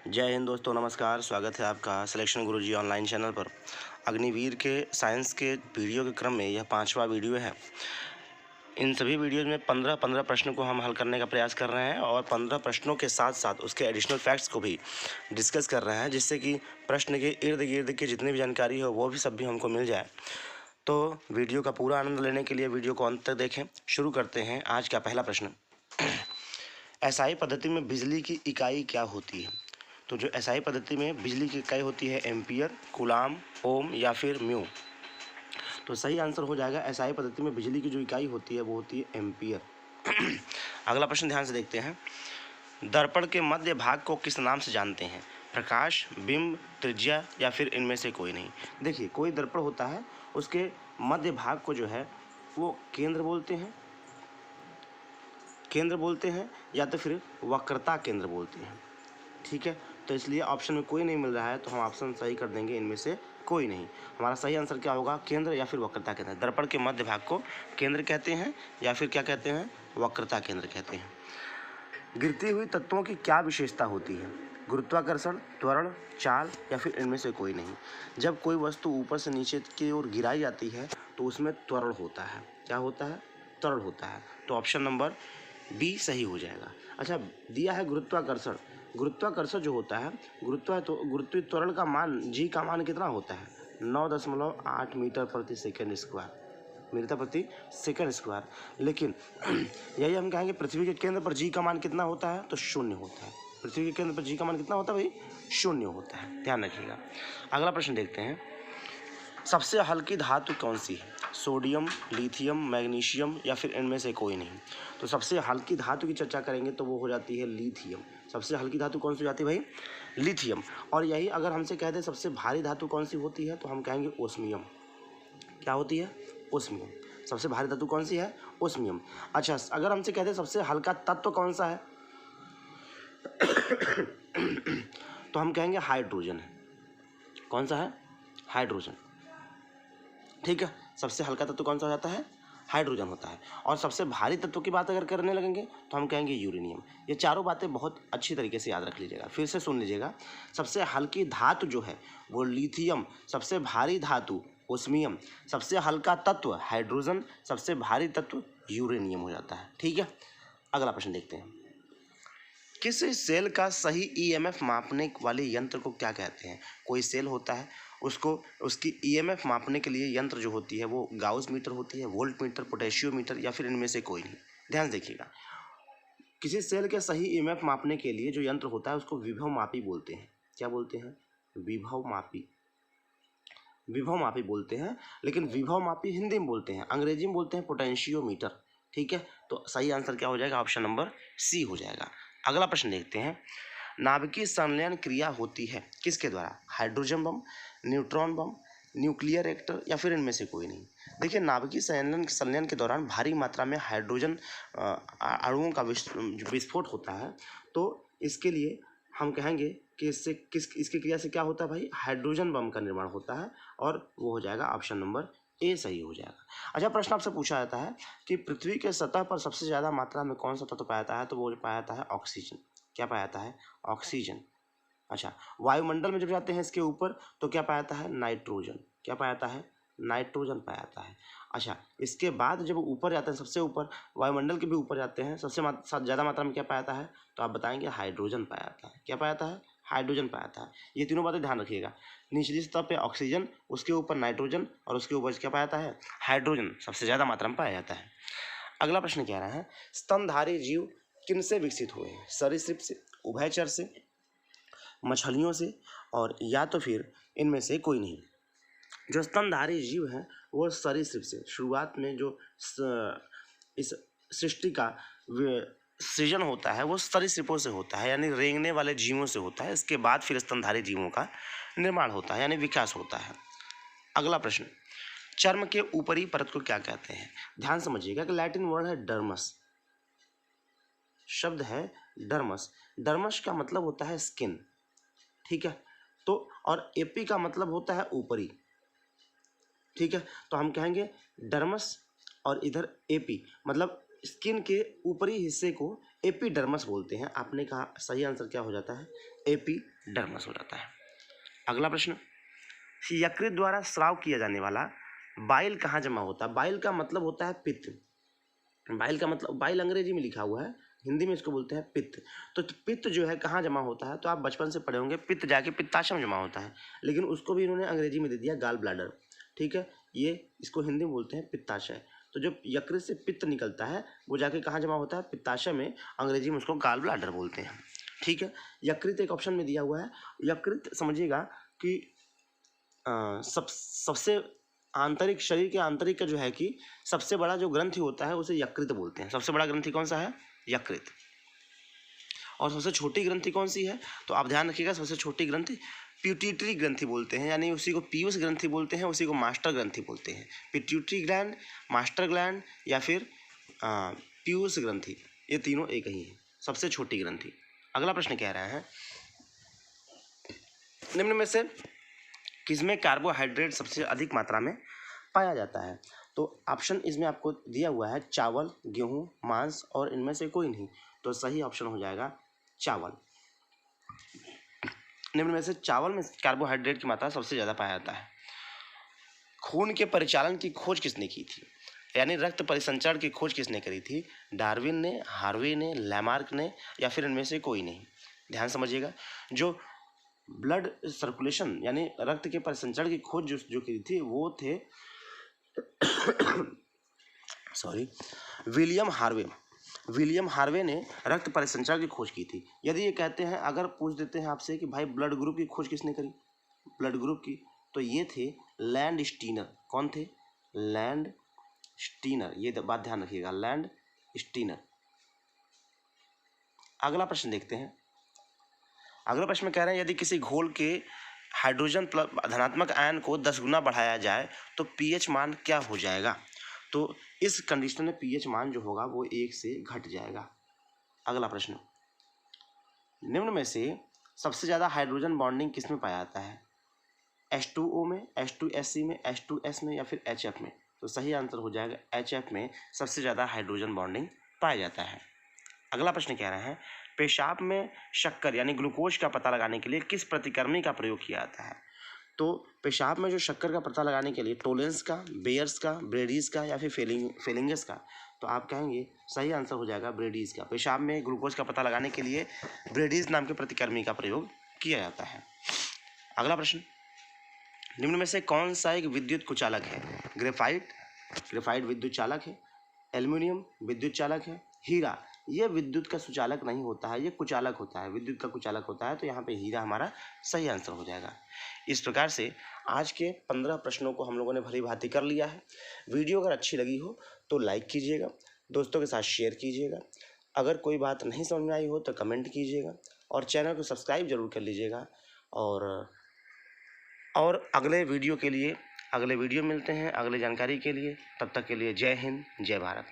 जय हिंद दोस्तों, नमस्कार। स्वागत है आपका सिलेक्शन गुरुजी ऑनलाइन चैनल पर। अग्निवीर के साइंस के वीडियो के क्रम में यह 5वां वीडियो है। इन सभी वीडियोज़ में 15 प्रश्नों को हम हल करने का प्रयास कर रहे हैं और 15 प्रश्नों के साथ साथ उसके एडिशनल फैक्ट्स को भी डिस्कस कर रहे हैं, जिससे कि प्रश्न के इर्द गिर्द की जितनी भी जानकारी हो वो भी सब भी हमको मिल जाए। तो वीडियो का पूरा आनंद लेने के लिए वीडियो को अंत तक देखें। शुरू करते हैं आज का पहला प्रश्न। एसआई पद्धति में बिजली की इकाई क्या होती है? तो जो एसआई पद्धति में बिजली की इकाई होती है एम्पियर, कूलाम, ओम या फिर म्यू। तो सही आंसर हो जाएगा एसआई पद्धति में बिजली की जो इकाई होती है वो होती है एम्पियर। अगला प्रश्न ध्यान से देखते हैं। दर्पण के मध्य भाग को किस नाम से जानते हैं? प्रकाश, बिंब, त्रिज्या या फिर इनमें से कोई नहीं। देखिए, कोई दर्पण होता है, उसके मध्य भाग को जो है वो केंद्र बोलते हैं या तो फिर वक्रता केंद्र बोलते हैं। ठीक है, तो इसलिए ऑप्शन में कोई नहीं मिल रहा है, तो हम ऑप्शन सही कर देंगे इनमें से कोई नहीं। हमारा सही आंसर क्या होगा? केंद्र या फिर वक्रता केंद्र। दर्पण के मध्य भाग को केंद्र कहते हैं या फिर क्या कहते हैं? वक्रता केंद्र कहते हैं। गिरती हुई तत्वों की क्या विशेषता होती है? गुरुत्वाकर्षण, त्वरण, चाल या फिर इनमें से कोई नहीं। जब कोई वस्तु ऊपर से नीचे की ओर गिराई जाती है तो उसमें त्वरण होता है। क्या होता है? त्वरण होता है। तो ऑप्शन नंबर बी सही हो जाएगा। अच्छा, दिया है गुरुत्वाकर्षण। गुरुत्वाकर्षण जो होता है, गुरुत्वीय त्वरण का मान, जी का मान कितना होता है? 9.8 मीटर प्रति सेकेंड स्क्वायर, मीटर प्रति सेकेंड स्क्वायर। लेकिन यही हम कहेंगे पृथ्वी के केंद्र पर जी का मान कितना होता है? तो 0 होता है। पृथ्वी के केंद्र पर जी का मान कितना होता है भाई? 0 होता है, ध्यान रखिएगा। अगला प्रश्न देखते हैं। सबसे हल्की धातु कौन सी है? सोडियम, लिथियम, मैग्नीशियम या फिर इनमें से कोई नहीं। तो सबसे हल्की धातु की चर्चा करेंगे तो वो हो जाती है लिथियम। सबसे हल्की धातु कौन सी हो जाती है भाई? लिथियम। और यही अगर हमसे कह दें सबसे भारी धातु कौन सी होती है तो हम कहेंगे ओस्मियम। क्या होती है? ओस्मियम। सबसे भारी धातु कौन सी है? ओस्मियम। अच्छा, अगर हमसे कह दें सबसे हल्का तत्व कौन सा है तो हम कहेंगे हाइड्रोजन है। कौन सा है? हाइड्रोजन। ठीक है, सबसे हल्का तत्व कौन सा हो जाता है? हाइड्रोजन होता है। और सबसे भारी तत्व की बात अगर करने लगेंगे तो हम कहेंगे यूरेनियम। ये चारों बातें बहुत अच्छी तरीके से याद रख लीजिएगा, फिर से सुन लीजिएगा। सबसे हल्की धातु जो है वो लिथियम, सबसे भारी धातु ओस्मियम, सबसे हल्का तत्व हाइड्रोजन, सबसे भारी तत्व यूरेनियम हो जाता है। ठीक है, अगला प्रश्न देखते हैं। किस सेल का सही ईएमएफ मापने वाले यंत्र को क्या कहते हैं? कोई सेल होता है, उसको उसकी ईएमएफ मापने के लिए यंत्र जो होती है वो गाउस मीटर होती है, वोल्ट मीटर, पोटेशियोमीटर या फिर इनमें से कोई नहीं। ध्यान से देखिएगा। किसी सेल के सही ईएमएफ मापने के लिए जो यंत्र होता है उसको विभव मापी बोलते हैं। क्या बोलते हैं? विभव मापी। विभव मापी बोलते हैं, लेकिन विभव मापी हिंदी में बोलते हैं, अंग्रेजी में बोलते हैं पोटेंशियोमीटर। ठीक है, तो सही आंसर क्या हो जाएगा? ऑप्शन नंबर सी हो जाएगा। अगला प्रश्न देखते हैं। नाभिकीय संलयन क्रिया होती है किसके द्वारा? हाइड्रोजन बम, न्यूट्रॉन बम, न्यूक्लियर रिएक्टर या फिर इनमें से कोई नहीं। देखिए, नाभिकीय संलयन के दौरान भारी मात्रा में हाइड्रोजन अणुओं का विस्फोट होता है। तो इसके लिए हम कहेंगे कि इसकी क्रिया से क्या होता है भाई? हाइड्रोजन बम का निर्माण होता है और वो हो जाएगा ऑप्शन नंबर ए सही हो जाएगा। अच्छा, प्रश्न आपसे पूछा जाता है कि पृथ्वी के सतह पर सबसे ज़्यादा मात्रा में कौन सा तत्व पाया जाता है? तो वो पाया जाता है ऑक्सीजन। क्या पाया जाता है? ऑक्सीजन। अच्छा, वायुमंडल में जब जाते हैं इसके ऊपर तो क्या पाया जाता है? नाइट्रोजन। क्या पाया जाता है? नाइट्रोजन पाया जाता है। अच्छा, इसके बाद जब ऊपर जाते हैं, सबसे ऊपर वायुमंडल के भी ऊपर जाते हैं, सबसे ज़्यादा मात्रा में क्या पाया जाता है? तो आप बताएंगे हाइड्रोजन पाया जाता है। क्या पाया जाता है? हाइड्रोजन पाया जाता है। ये तीनों बातें ध्यान रखिएगा। निचली सतह पे ऑक्सीजन, उसके ऊपर नाइट्रोजन और उसके ऊपर क्या पाया जाता है? हाइड्रोजन सबसे ज़्यादा मात्रा में पाया जाता है। अगला प्रश्न कह रहा है, स्तनधारी जीव किनसे विकसित हुए हैं? सरीसृप से, उभयचर से, मछलियों से और या तो फिर इनमें से कोई नहीं। जो स्तनधारी जीव हैं वो सरीसृप से, शुरुआत में जो इस सृष्टि का सृजन होता है वो सरीसृपों से होता है, यानी रेंगने वाले जीवों से होता है। इसके बाद फिर स्तनधारी जीवों का निर्माण होता है, यानी विकास होता है। अगला प्रश्न, चर्म के ऊपरी परत को क्या कहते हैं? ध्यान समझिएगा कि लैटिन वर्ड है डर्मस। शब्द है डर्मस। डर्मस का मतलब होता है स्किन। ठीक है, तो और एपी का मतलब होता है ऊपरी। ठीक है, तो हम कहेंगे डर्मस और इधर एपी, मतलब स्किन के ऊपरी हिस्से को एपीडर्मस बोलते हैं। आपने कहा सही आंसर क्या हो जाता है? एपीडर्मस डर्मस हो जाता है। अगला प्रश्न, यकृत द्वारा स्राव किया जाने वाला बाइल कहाँ जमा होता है? बाइल का मतलब होता है पित्त। बाइल का मतलब, बाइल अंग्रेजी में लिखा हुआ है, हिंदी में इसको बोलते हैं पित्त। तो पित्त जो है कहाँ जमा होता है? तो आप बचपन से पढ़े होंगे, पित्त जाके पित्ताशय में जमा होता है, लेकिन उसको भी इन्होंने अंग्रेजी में दे दिया गाल ब्लैडर। ठीक है, ये इसको हिंदी में बोलते हैं पित्ताशय। तो जो यकृत से पित्त निकलता है वो जाके कहाँ जमा होता है? पित्ताशय में, अंग्रेजी में उसको गाल ब्लैडर बोलते हैं। ठीक है, यकृत एक ऑप्शन में दिया हुआ है। यकृत समझिएगा कि सबसे आंतरिक, शरीर के आंतरिक का जो है कि सबसे बड़ा जो ग्रंथि होता है उसे यकृत बोलते हैं। सबसे बड़ा ग्रंथि कौन सा है? यकृत। और सबसे छोटी ग्रंथि कौन सी है? तो आप ध्यान रखिएगा, सबसे छोटी ग्रंथि पिट्यूटरी ग्रंथि बोलते हैं, यानी उसी को पीयूष ग्रंथि बोलते हैं, उसी को मास्टर ग्रंथि बोलते हैं। पिट्यूटरी ग्लैंड, मास्टर ग्लैंड या फिर पीयूष ग्रंथि, ये तीनों एक ही है, सबसे छोटी ग्रंथि। अगला प्रश्न कह रहा है, निम्न में से किसमें कार्बोहाइड्रेट सबसे अधिक मात्रा में पाया जाता है? तो ऑप्शन इसमें आपको दिया हुआ है चावल, गेहूं, मांस और इनमें से कोई नहीं। तो सही ऑप्शन हो जाएगा चावल। निम्न में से चावल में कार्बोहाइड्रेट की मात्रा सबसे ज़्यादा पाया जाता है। खून के परिचालन की खोज किसने की थी? यानी रक्त परिसंचरण की खोज किसने करी थी? डार्विन ने, हार्वे ने, लैमार्क ने या फिर इनमें से कोई नहीं? ध्यान समझिएगा, जो ब्लड सर्कुलेशन यानी रक्त के परिसंचरण की खोज जो की थी वो थे विलियम हार्वे। विलियम हार्वे ने रक्त परिसंचरण की खोज की थी। यदि ये कहते हैं, अगर पूछ देते हैं आपसे कि भाई ब्लड ग्रुप की खोज किसने करी, ब्लड ग्रुप की, तो ये थे लैंड स्टीनर। कौन थे? लैंड स्टीनर, ये बात ध्यान रखिएगा, लैंड स्टीनर। अगला प्रश्न देखते हैं। अगला प्रश्न में कह रहे हैं, यदि किसी घोल के हाइड्रोजन धनात्मक आयन को 10 गुना बढ़ाया जाए तो पीएच मान क्या हो जाएगा? तो इस कंडीशन में पीएच मान जो होगा वो 1 से घट जाएगा। अगला प्रश्न, निम्न में से सबसे ज़्यादा हाइड्रोजन बॉन्डिंग किस में पाया जाता है? H2O में, H2SC में, H2S में या फिर HF में? तो सही आंसर हो जाएगा HF में सबसे ज़्यादा हाइड्रोजन बॉन्डिंग पाया जाता है। अगला प्रश्न कह रहे हैं, पेशाब में शक्कर यानी ग्लूकोज का पता लगाने के लिए किस प्रतिक्रमी का प्रयोग किया जाता है? तो पेशाब में जो शक्कर का पता लगाने के लिए टोलेंस का, बेयर्स का, ब्रेडीज का या फिर फेलिंगस का? तो आप कहेंगे सही आंसर हो जाएगा ब्रेडीज का। पेशाब में ग्लूकोज का पता लगाने के लिए ब्रेडीज नाम के प्रतिक्रमी का प्रयोग किया जाता है। अगला प्रश्न, निम्न में से कौन सा एक विद्युत कुचालक है? ग्रेफाइट विद्युत चालक है, एल्युमिनियम विद्युत चालक है, हीरा ये विद्युत का सुचालक नहीं होता है, ये कुचालक होता है, विद्युत का कुचालक होता है। तो यहाँ पे हीरा हमारा सही आंसर हो जाएगा। इस प्रकार से आज के 15 प्रश्नों को हम लोगों ने भली भांति कर लिया है। वीडियो अगर अच्छी लगी हो तो लाइक कीजिएगा, दोस्तों के साथ शेयर कीजिएगा। अगर कोई बात नहीं समझ में आई हो तो कमेंट कीजिएगा और चैनल को सब्सक्राइब जरूर कर लीजिएगा। और अगले वीडियो मिलते हैं अगले जानकारी के लिए। तब तक के लिए जय हिंद, जय भारत।